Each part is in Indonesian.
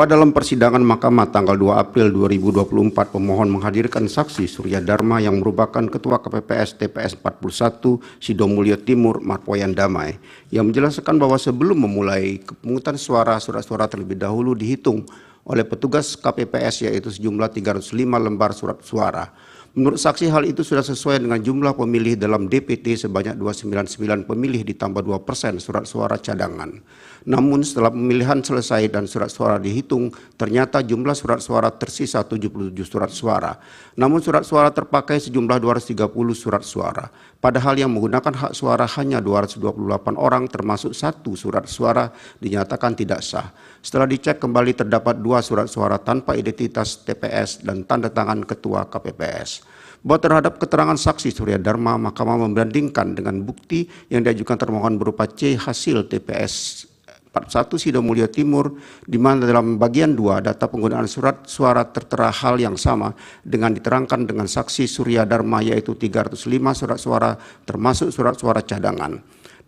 Pada dalam persidangan Mahkamah tanggal 2 April 2024, pemohon menghadirkan saksi Surya Dharma yang merupakan Ketua KPPS TPS 41 Sidomulyo Timur Marpoyan Damai, yang menjelaskan bahwa sebelum memulai pemungutan suara, surat suara terlebih dahulu dihitung oleh petugas KPPS, yaitu sejumlah 305 lembar surat suara. Menurut saksi, hal itu sudah sesuai dengan jumlah pemilih dalam DPT sebanyak 299 pemilih ditambah 2% surat suara cadangan. Namun setelah pemilihan selesai dan surat suara dihitung, ternyata jumlah surat suara tersisa 77 surat suara. Namun surat suara terpakai sejumlah 230 surat suara. Padahal yang menggunakan hak suara hanya 228 orang, termasuk 1 surat suara dinyatakan tidak sah. Setelah dicek kembali, terdapat 2 surat suara tanpa identitas TPS dan tanda tangan Ketua KPPS. Bahwa terhadap keterangan saksi Surya Dharma, Mahkamah membandingkan dengan bukti yang diajukan termohon berupa C hasil TPS 41 Sidomulyo Timur, di mana dalam bagian 2 data penggunaan surat suara tertera hal yang sama dengan diterangkan dengan saksi Surya Dharma, yaitu 305 surat suara termasuk surat suara cadangan,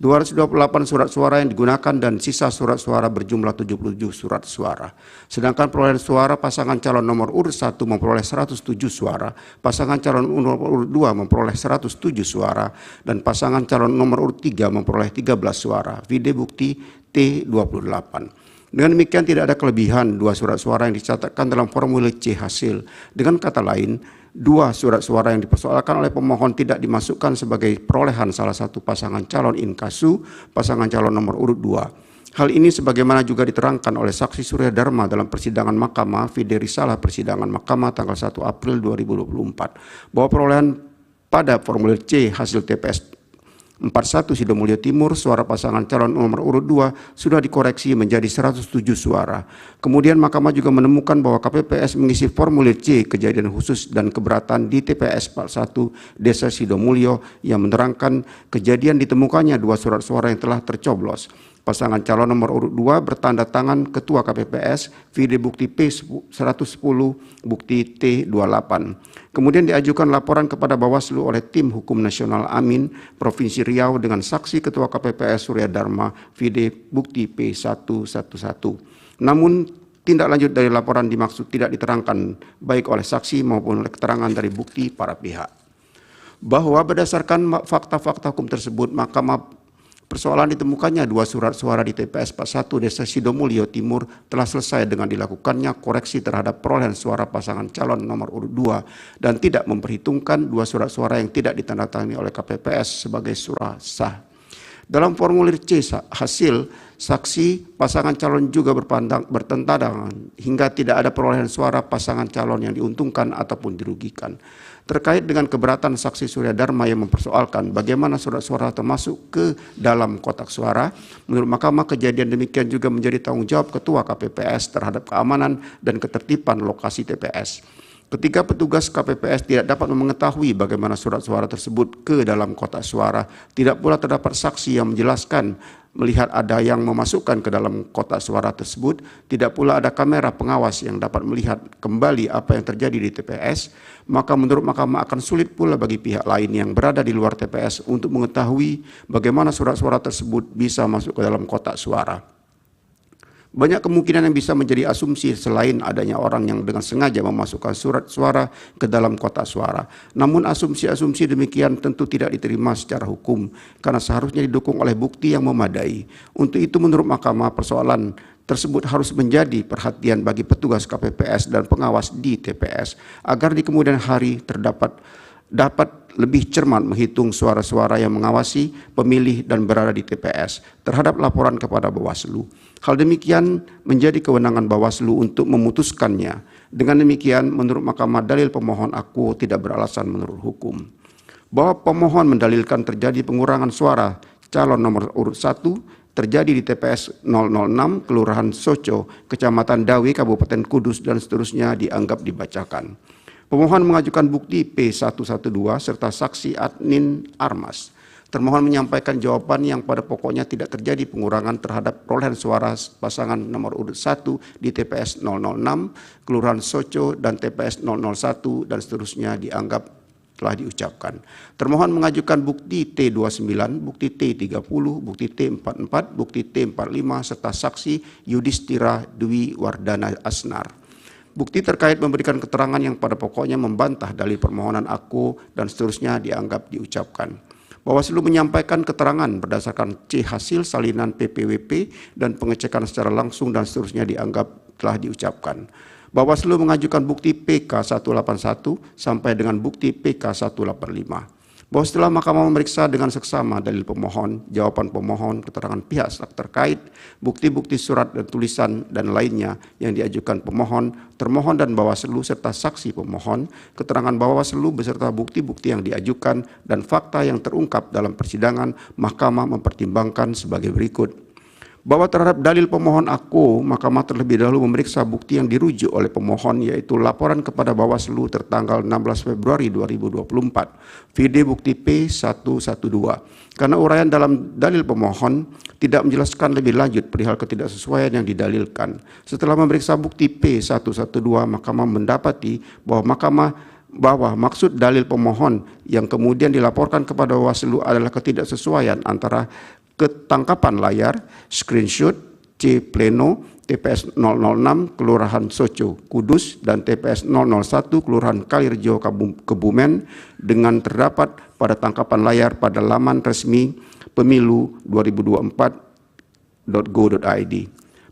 228 surat suara yang digunakan, dan sisa surat suara berjumlah 77 surat suara. Sedangkan perolehan suara pasangan calon nomor urut 1 memperoleh 107 suara, pasangan calon nomor urut 2 memperoleh 107 suara, dan pasangan calon nomor urut 3 memperoleh 13 suara. Vide bukti T28. Dengan demikian tidak ada kelebihan 2 surat suara yang dicatatkan dalam formulir C hasil. Dengan kata lain, 2 surat suara yang dipersoalkan oleh pemohon tidak dimasukkan sebagai perolehan salah satu pasangan calon inkasu, pasangan calon nomor urut 2. Hal ini sebagaimana juga diterangkan oleh saksi Surya Dharma dalam persidangan Mahkamah, vide risalah persidangan Mahkamah tanggal 1 April 2024, bahwa perolehan pada formulir C hasil TPS 41 Sidomulyo Timur, suara pasangan calon nomor urut 2 sudah dikoreksi menjadi 107 suara. Kemudian Mahkamah juga menemukan bahwa KPPS mengisi formulir C kejadian khusus dan keberatan di TPS 41 Desa Sidomulyo yang menerangkan kejadian ditemukannya 2 surat suara yang telah tercoblos. Pasangan calon nomor urut 2 bertanda tangan Ketua KPPS, vide bukti P110, bukti T28. Kemudian diajukan laporan kepada Bawaslu oleh Tim Hukum Nasional Amin, Provinsi Riau dengan saksi Ketua KPPS Surya Dharma, vide bukti P111. Namun tindak lanjut dari laporan dimaksud tidak diterangkan baik oleh saksi maupun oleh keterangan dari bukti para pihak. Bahwa berdasarkan fakta-fakta hukum tersebut, Mahkamah persoalan ditemukannya 2 surat suara di TPS 41 Desa Sidomulyo Timur telah selesai dengan dilakukannya koreksi terhadap perolehan suara pasangan calon nomor urut 2 dan tidak memperhitungkan 2 surat suara yang tidak ditandatangani oleh KPPS sebagai surat sah. Dalam formulir C hasil, saksi pasangan calon juga bertentangan hingga tidak ada perolehan suara pasangan calon yang diuntungkan ataupun dirugikan. Terkait dengan keberatan saksi Surya Dharma yang mempersoalkan bagaimana surat suara termasuk ke dalam kotak suara, menurut Mahkamah kejadian demikian juga menjadi tanggung jawab Ketua KPPS terhadap keamanan dan ketertiban lokasi TPS. Ketika petugas KPPS tidak dapat mengetahui bagaimana surat suara tersebut ke dalam kotak suara, tidak pula terdapat saksi yang menjelaskan melihat ada yang memasukkan ke dalam kotak suara tersebut, tidak pula ada kamera pengawas yang dapat melihat kembali apa yang terjadi di TPS, maka menurut Mahkamah akan sulit pula bagi pihak lain yang berada di luar TPS untuk mengetahui bagaimana surat suara tersebut bisa masuk ke dalam kotak suara. Banyak kemungkinan yang bisa menjadi asumsi selain adanya orang yang dengan sengaja memasukkan surat suara ke dalam kotak suara. Namun asumsi-asumsi demikian tentu tidak diterima secara hukum karena seharusnya didukung oleh bukti yang memadai. Untuk itu menurut Mahkamah persoalan tersebut harus menjadi perhatian bagi petugas KPPS dan pengawas di TPS agar di kemudian hari dapat lebih cermat menghitung suara-suara yang mengawasi pemilih dan berada di TPS terhadap laporan kepada Bawaslu. Hal demikian menjadi kewenangan Bawaslu untuk memutuskannya. Dengan demikian, menurut Mahkamah dalil pemohon akuo tidak beralasan menurut hukum. Bahwa pemohon mendalilkan terjadi pengurangan suara calon nomor urut 1 terjadi di TPS 006 Kelurahan Soco, Kecamatan Dawe, Kabupaten Kudus, dan seterusnya dianggap dibacakan. Pemohon mengajukan bukti P112 serta saksi Adnin Armas. Termohon menyampaikan jawaban yang pada pokoknya tidak terjadi pengurangan terhadap perolehan suara pasangan nomor urut 1 di TPS 006, Kelurahan Soco, dan TPS 001, dan seterusnya dianggap telah diucapkan. Termohon mengajukan bukti T29, bukti T30, bukti T44, bukti T45 serta saksi Yudhistira Dwi Wardana Asnar. Bukti terkait memberikan keterangan yang pada pokoknya membantah dalil permohonan aku dan seterusnya dianggap diucapkan. Bawaslu menyampaikan keterangan berdasarkan C hasil salinan PPWP dan pengecekan secara langsung dan seterusnya dianggap telah diucapkan. Bawaslu mengajukan bukti PK 181 sampai dengan bukti PK 185. Bahwa setelah Mahkamah memeriksa dengan seksama dalil pemohon, jawaban pemohon, keterangan pihak terkait, bukti-bukti surat dan tulisan dan lainnya yang diajukan pemohon, termohon dan Bawaslu serta saksi pemohon, keterangan Bawaslu beserta bukti-bukti yang diajukan dan fakta yang terungkap dalam persidangan, Mahkamah mempertimbangkan sebagai berikut. Bahwa terhadap dalil pemohon aku, Mahkamah terlebih dahulu memeriksa bukti yang dirujuk oleh pemohon, yaitu laporan kepada Bawaslu tertanggal 16 Februari 2024, VD bukti P112. Karena uraian dalam dalil pemohon tidak menjelaskan lebih lanjut perihal ketidaksesuaian yang didalilkan. Setelah memeriksa bukti P112, Mahkamah mendapati bahwa maksud dalil pemohon yang kemudian dilaporkan kepada Bawaslu adalah ketidaksesuaian antara ketangkapan layar, screenshot, C Pleno, TPS 006 Kelurahan Soco, Kudus, dan TPS 001 Kelurahan Kalirjo, Kebumen dengan terdapat pada tangkapan layar pada laman resmi pemilu 2024.go.id.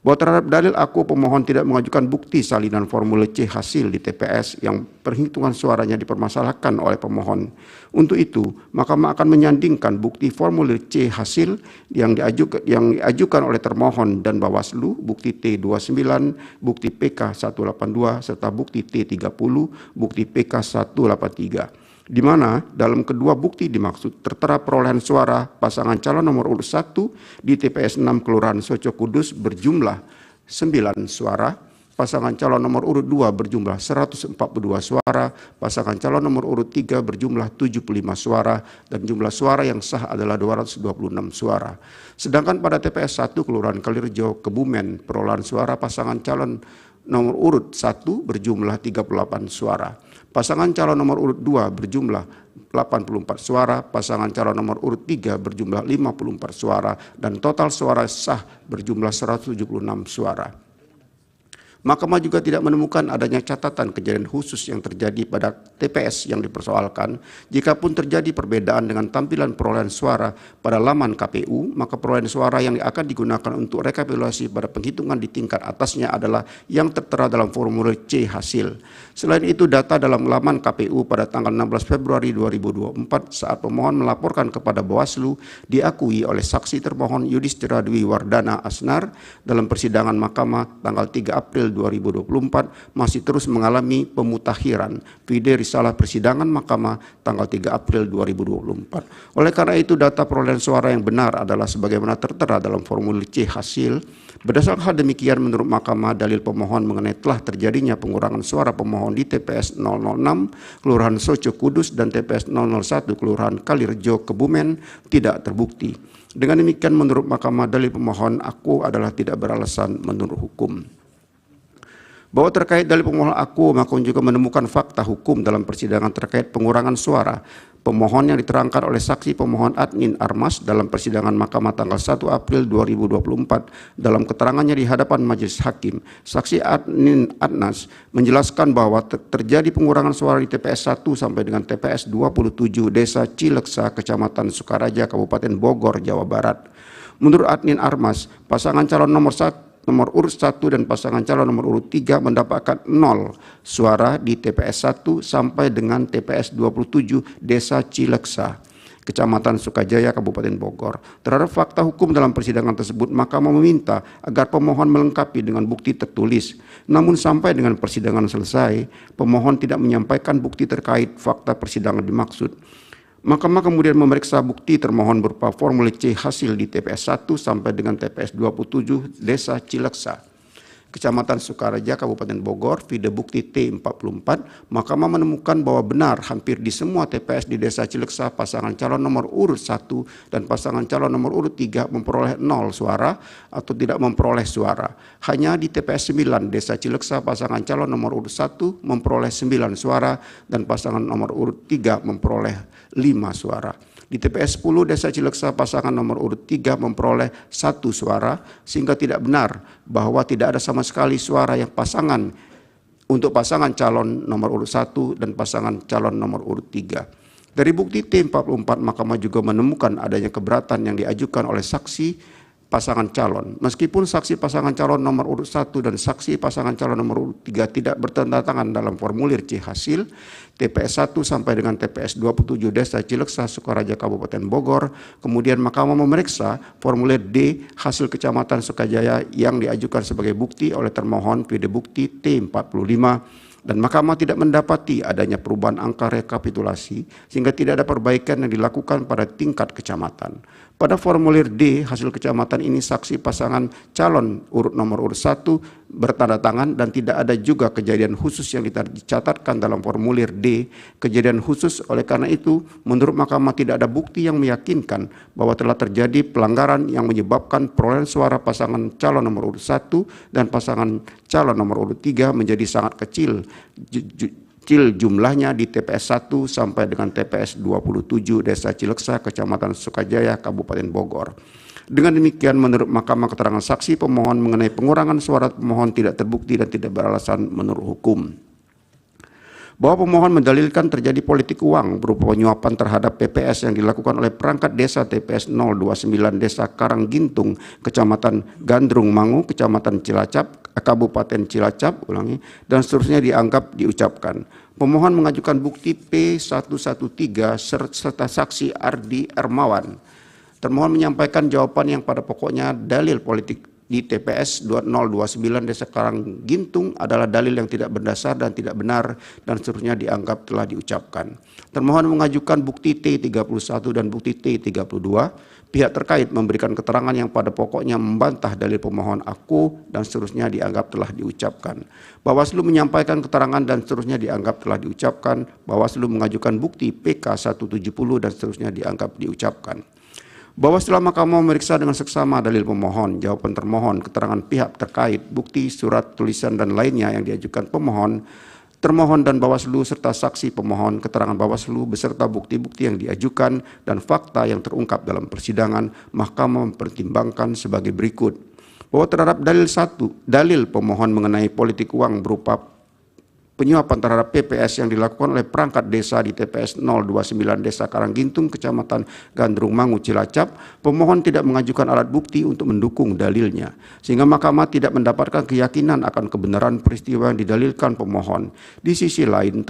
Bahwa terhadap dalil aku pemohon tidak mengajukan bukti salinan formulir C hasil di TPS yang perhitungan suaranya dipermasalahkan oleh pemohon. Untuk itu, Mahkamah akan menyandingkan bukti formulir C hasil yang diajukan oleh termohon dan Bawaslu, bukti T29, bukti PK 182 serta bukti T30, bukti PK 183. Di mana dalam kedua bukti dimaksud tertera perolehan suara pasangan calon nomor urut 1 di TPS 6 Kelurahan Soco Kudus berjumlah 9 suara, pasangan calon nomor urut 2 berjumlah 142 suara, pasangan calon nomor urut 3 berjumlah 75 suara, dan jumlah suara yang sah adalah 226 suara. Sedangkan pada TPS 1 Kelurahan Kalirjo, Kebumen, perolehan suara pasangan calon nomor urut 1 berjumlah 38 suara. Pasangan calon nomor urut 2 berjumlah 84 suara, pasangan calon nomor urut 3 berjumlah 54 suara, dan total suara sah berjumlah 176 suara. Mahkamah juga tidak menemukan adanya catatan kejadian khusus yang terjadi pada TPS yang dipersoalkan. Jikapun terjadi perbedaan dengan tampilan perolehan suara pada laman KPU, maka perolehan suara yang akan digunakan untuk rekapitulasi pada penghitungan di tingkat atasnya adalah yang tertera dalam formulir C hasil. Selain itu, data dalam laman KPU pada tanggal 16 Februari 2024 saat pemohon melaporkan kepada Bawaslu diakui oleh saksi termohon Yudhistira Dwi Wardana Asnar dalam persidangan Mahkamah tanggal 3 April 2024 masih terus mengalami pemutakhiran. VD Risalah Persidangan Mahkamah tanggal 3 April 2024. Oleh karena itu, data perolehan suara yang benar adalah sebagaimana tertera dalam formulir C hasil. Berdasarkan hal demikian, menurut Mahkamah, dalil pemohon mengenai telah terjadinya pengurangan suara pemohon di TPS 006 Kelurahan Soco Kudus dan TPS 001 Kelurahan Kalirjo Kebumen tidak terbukti. Dengan demikian, menurut Mahkamah, dalil pemohon aku adalah tidak beralasan menurut hukum. Bahwa terkait dalil pemohon aku, Mahkamah juga menemukan fakta hukum dalam persidangan terkait pengurangan suara pemohon yang diterangkan oleh saksi pemohon Adnin Armas dalam persidangan Mahkamah tanggal 1 April 2024 dalam keterangannya di hadapan majelis hakim. Saksi Adnin Armas menjelaskan bahwa terjadi pengurangan suara di TPS 1 sampai dengan TPS 27 Desa Cileksa, Kecamatan Sukaraja, Kabupaten Bogor, Jawa Barat. Menurut Adnin Armas, pasangan calon nomor urut 1 dan pasangan calon nomor urut 3 mendapatkan 0 suara di TPS 1 sampai dengan TPS 27 Desa Cileksa, Kecamatan Sukajaya, Kabupaten Bogor. Terhadap fakta hukum dalam persidangan tersebut, Mahkamah meminta agar pemohon melengkapi dengan bukti tertulis. Namun sampai dengan persidangan selesai, pemohon tidak menyampaikan bukti terkait fakta persidangan dimaksud. Mahkamah kemudian memeriksa bukti termohon berupa formulir C hasil di TPS 1 sampai dengan TPS 27 Desa Cileksa, Kecamatan Sukaraja, Kabupaten Bogor, vide bukti T44, Mahkamah menemukan bahwa benar hampir di semua TPS di Desa Cileksa pasangan calon nomor urut 1 dan pasangan calon nomor urut 3 memperoleh 0 suara atau tidak memperoleh suara. Hanya di TPS 9 Desa Cileksa pasangan calon nomor urut 1 memperoleh 9 suara dan pasangan nomor urut 3 memperoleh 5 suara. Di TPS 10 Desa Cileksa pasangan nomor urut 3 memperoleh 1 suara, sehingga tidak benar bahwa tidak ada sama sekali suara yang untuk pasangan calon nomor urut 1 dan pasangan calon nomor urut 3. Dari bukti T44, Mahkamah juga menemukan adanya keberatan yang diajukan oleh saksi pasangan calon. Meskipun saksi pasangan calon nomor urut 1 dan saksi pasangan calon nomor urut 3 tidak bertanda tangan dalam formulir C hasil, TPS 1 sampai dengan TPS 27 Desa Cileksa, Sukaraja, Kabupaten Bogor, kemudian Mahkamah memeriksa formulir D hasil Kecamatan Sukajaya yang diajukan sebagai bukti oleh termohon vide bukti T45, dan Mahkamah tidak mendapati adanya perubahan angka rekapitulasi sehingga tidak ada perbaikan yang dilakukan pada tingkat kecamatan. Pada formulir D hasil kecamatan ini saksi pasangan calon nomor urut 1 bertanda tangan dan tidak ada juga kejadian khusus yang dicatatkan dalam formulir D kejadian khusus. Oleh karena itu, menurut Mahkamah tidak ada bukti yang meyakinkan bahwa telah terjadi pelanggaran yang menyebabkan perolehan suara pasangan calon nomor urut 1 dan pasangan calon nomor urut 3 menjadi sangat kecil jumlahnya di TPS 1 sampai dengan TPS 27 Desa Cileksa, Kecamatan Sukajaya, Kabupaten Bogor. Dengan demikian, menurut Mahkamah, keterangan saksi pemohon mengenai pengurangan suara pemohon tidak terbukti dan tidak beralasan menurut hukum. Bahwa pemohon mendalilkan terjadi politik uang berupa penyuapan terhadap PPS yang dilakukan oleh perangkat desa TPS 029 Desa Karanggintung, Kecamatan Gandrung Mangu, Kecamatan Cilacap, Kabupaten Cilacap, dan seterusnya dianggap diucapkan. Pemohon mengajukan bukti P113 serta saksi Ardi Ermawan. Termohon menyampaikan jawaban yang pada pokoknya dalil politik di TPS 029 Desa Karanggintung adalah dalil yang tidak berdasar dan tidak benar dan seterusnya dianggap telah diucapkan. Termohon mengajukan bukti T31 dan bukti T32. Pihak terkait memberikan keterangan yang pada pokoknya membantah dalil pemohon aku dan seterusnya dianggap telah diucapkan. Bawaslu menyampaikan keterangan dan seterusnya dianggap telah diucapkan. Bawaslu mengajukan bukti PK 170 dan seterusnya dianggap diucapkan. Bahwa setelah Mahkamah memeriksa dengan seksama dalil pemohon, jawaban termohon, keterangan pihak terkait, bukti, surat, tulisan, dan lainnya yang diajukan pemohon, termohon dan Bawaslu serta saksi pemohon, keterangan Bawaslu beserta bukti-bukti yang diajukan dan fakta yang terungkap dalam persidangan, Mahkamah mempertimbangkan sebagai berikut. Bahwa terhadap dalil pemohon mengenai politik uang berupa penyuapan terhadap PPS yang dilakukan oleh perangkat desa di TPS 029 Desa Karanggintung, Kecamatan Gandrung Mangu, Cilacap, pemohon tidak mengajukan alat bukti untuk mendukung dalilnya, sehingga Mahkamah tidak mendapatkan keyakinan akan kebenaran peristiwa yang didalilkan pemohon. Di sisi lain,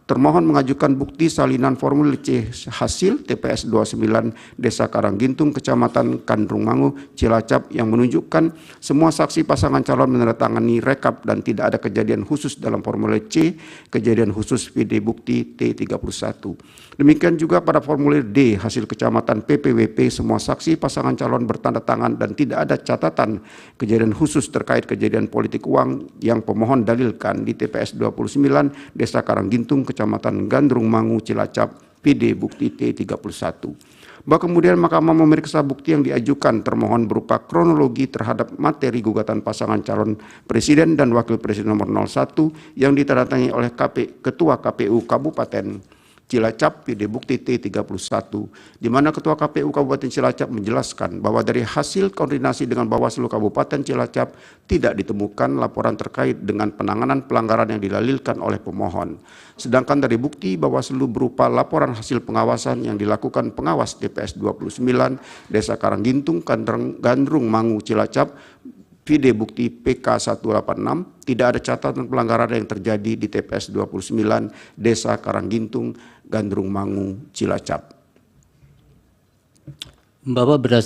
termohon mengajukan bukti salinan formulir C hasil TPS 29 Desa Karanggintung, Kecamatan Gandrung Mangu, Cilacap yang menunjukkan semua saksi pasangan calon menandatangani rekap dan tidak ada kejadian khusus dalam formulir C, kejadian khusus vide bukti T31. Demikian juga pada formulir D hasil Kecamatan PPWP, semua saksi pasangan calon bertanda tangan dan tidak ada catatan kejadian khusus terkait kejadian politik uang yang pemohon dalilkan di TPS 29 Desa Karanggintung, Kecamatan Gandrung Mangu, Cilacap, vide bukti T31. Bahwa kemudian Mahkamah memeriksa bukti yang diajukan termohon berupa kronologi terhadap materi gugatan pasangan calon presiden dan wakil presiden nomor 01 yang ditandatangani oleh Ketua KPU Kabupaten Cilacap, vide bukti T31, di mana Ketua KPU Kabupaten Cilacap menjelaskan bahwa dari hasil koordinasi dengan Bawaslu Kabupaten Cilacap tidak ditemukan laporan terkait dengan penanganan pelanggaran yang didalilkan oleh pemohon. Sedangkan dari bukti Bawaslu berupa laporan hasil pengawasan yang dilakukan pengawas TPS 29 Desa Karanggintung, Gandrung Mangu, Cilacap, vide bukti PK 186, tidak ada catatan pelanggaran yang terjadi di TPS 29 Desa Karanggintung, Gandrung Mangu, Cilacap. Bapak berdasarkan